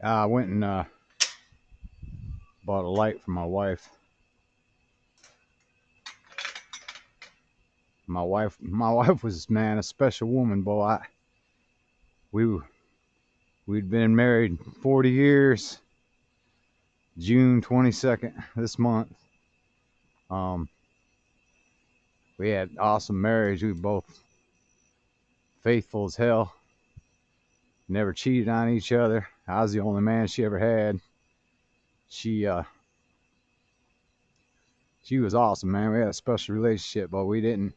I went and bought a light for my wife. My wife was, man, a special woman, boy. We we'd been married 40 years. June 22nd this month. Um, we had awesome marriage. We were both faithful as hell. Never cheated on each other. I was the only man she ever had. She uh, she was awesome, man. We had a special relationship, but we didn't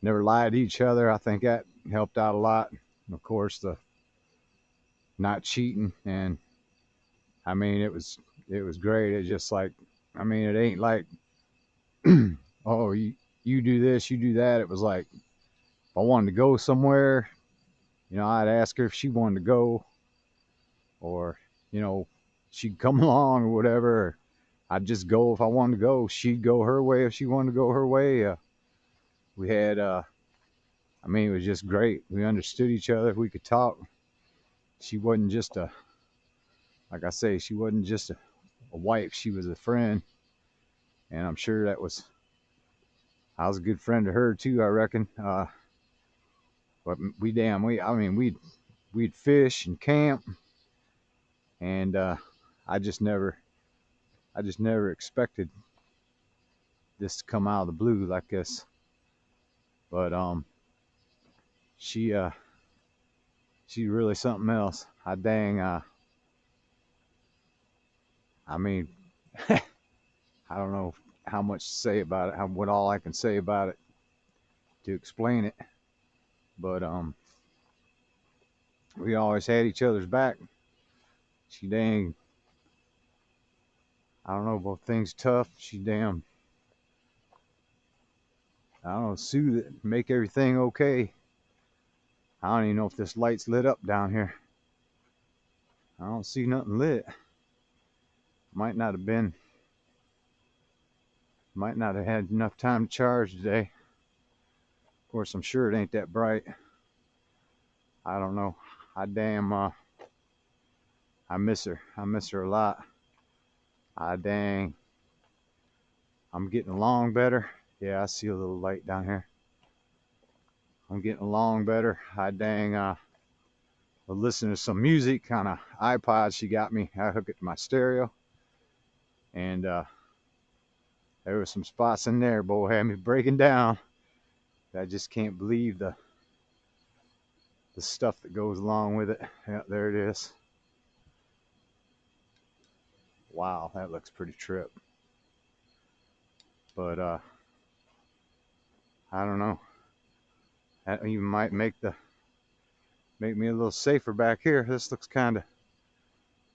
never lied to each other. I think that helped out a lot. And of course, the not cheating, and I mean, it was great. It's just like, I mean, it ain't like, oh, you do this, you do that. It was like, if I wanted to go somewhere, I'd ask her if she wanted to go, or you know, she'd come along or whatever. I'd just go if I wanted to go. She'd go her way if she wanted to go her way. We had, I mean, it was just great. We understood each other. We could talk. She wasn't just like I say, she wasn't just a wife. She was a friend, and I'm sure I was a good friend to her too. I reckon. But I mean, we'd fish and camp, and I just never, I just never expected this to come out of the blue like this. But she she's really something else. I mean, I don't know how much to say about it. What all I can say about it to explain it. But we always had each other's back. She dang, I don't know, both things tough. She damn, I don't know, soothe it, make everything okay. I don't even know if this light's lit up down here. I don't see nothing lit. Might not have been, might not have had enough time to charge today. Of course, I'm sure it ain't that bright. I don't know. I damn, I miss her. I miss her a lot. I dang, I'm getting along better. Yeah, I see a little light down here. I'm getting along better. I dang, was listening to some music on a iPod she got me. I hooked it to my stereo, and there were some spots in there, boy, had me breaking down. I just can't believe the stuff that goes along with it. Yeah, there it is. Wow, that looks pretty trip. But I don't know. That even might make me a little safer back here. This looks kind of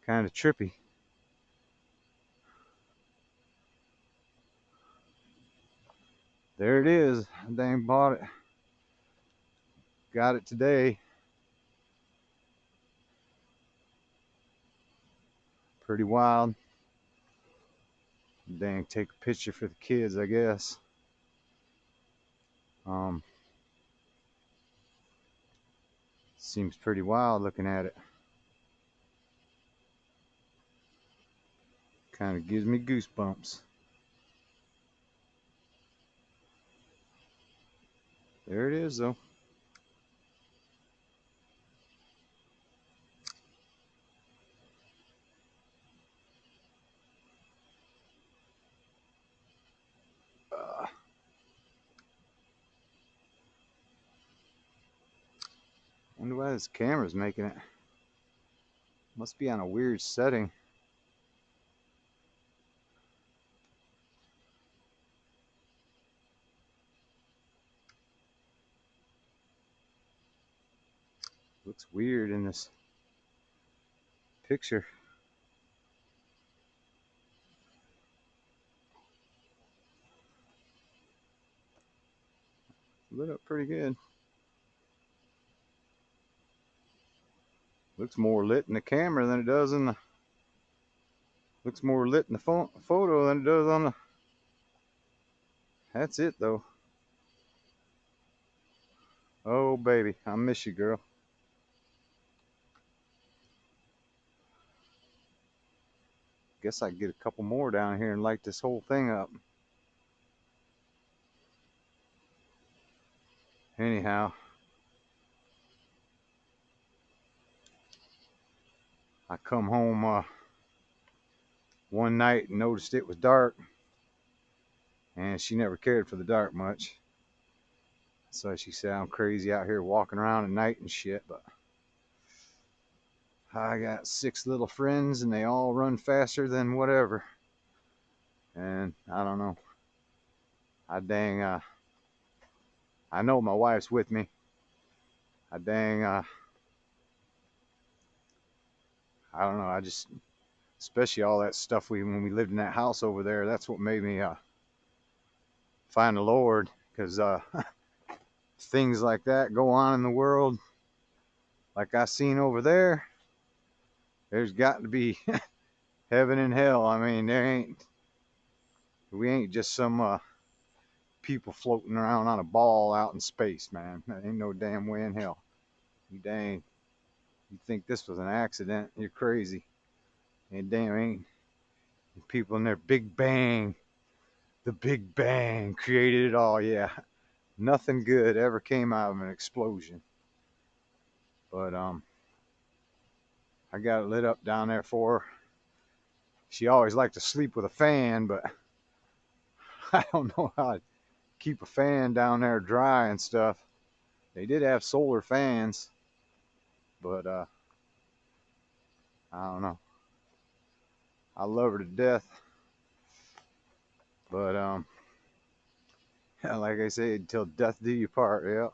trippy. There it is. I dang bought it. Got it today. Pretty wild. Dang, take a picture for the kids, I guess. Um, Seems pretty wild looking at it. Kind of gives me goosebumps. There it is, though. Uh, Wonder why this camera's making it. Must be on a weird setting. Looks weird in this picture. Lit up pretty good. Looks more lit in the camera than it does in the. Looks more lit in the photo than it does on the. That's it though. Oh baby, I miss you, girl. Guess I can get a couple more down here and light this whole thing up. Anyhow, I come home one night and noticed it was dark, and she never cared for the dark much. So she said I'm crazy out here walking around at night and shit, but I got 6 little friends and they all run faster than whatever. And I don't know. I know my wife's with me. I don't know. I just, especially all that stuff when we lived in that house over there, that's what made me find the Lord, because things like that go on in the world, like I seen over there. There's got to be heaven and hell. I mean, we ain't just some people floating around on a ball out in space, man. There ain't no damn way in hell. You think this was an accident? You're crazy. And damn, ain't people in their Big Bang. The Big Bang created it all. Yeah, nothing good ever came out of an explosion. But I got it lit up down there for her. She always liked to sleep with a fan, but I don't know how to keep a fan down there dry and stuff. They did have solar fans, but I don't know. I love her to death, but like I said, till death do you part. Yeah,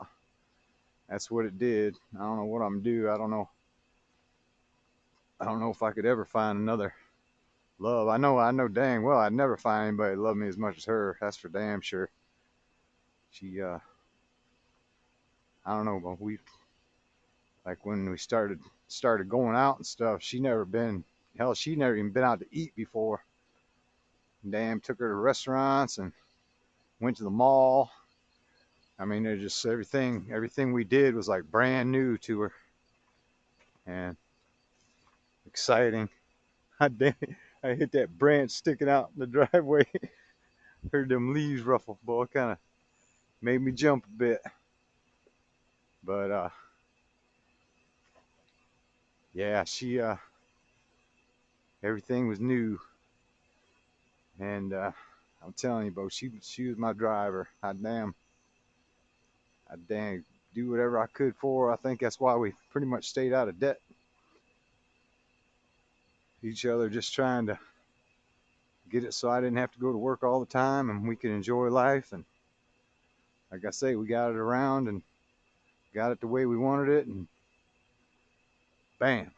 that's what it did. I don't know what I'm gonna do. I don't know if I could ever find another love. I know dang well I'd never find anybody love me as much as her. That's for damn sure. She I don't know, but like when we started going out and stuff, she never even been out to eat before. Damn, took her to restaurants and went to the mall. I mean, there's just everything we did was like brand new to her and exciting. I hit that branch sticking out in the driveway. Heard them leaves ruffle, boy, kind of made me jump a bit. But yeah, she everything was new, and I'm telling you, bro, she was my driver. I damn do whatever I could for her. I think that's why we pretty much stayed out of debt. Each other, just trying to get it so I didn't have to go to work all the time and we could enjoy life. And like I say, we got it around and got it the way we wanted it, and bam.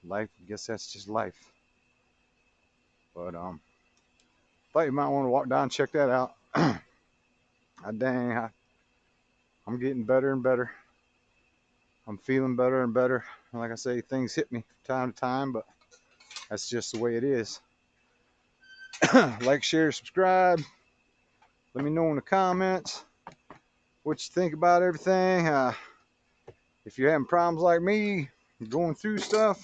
Life, I guess that's just life. But thought you might want to walk down and check that out. I'm getting better and better. I'm feeling better and better. And like I say, things hit me from time to time, but that's just the way it is. Like, share, subscribe. Let me know in the comments what you think about everything. If you're having problems like me, going through stuff,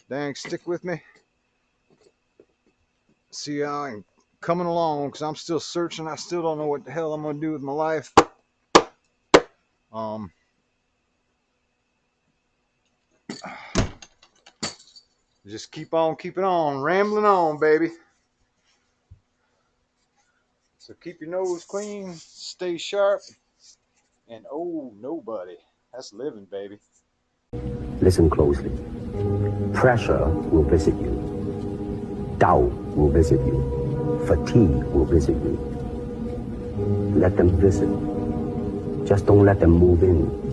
dang, stick with me. See how I'm coming along, because I'm still searching. I still don't know what the hell I'm going to do with my life. Just keep on keeping on, rambling on, baby. So keep your nose clean, stay sharp, and oh, nobody. That's living, baby. Listen closely. Pressure will visit you. Doubt will visit you. Fatigue will visit you. Let them visit. Just don't let them move in.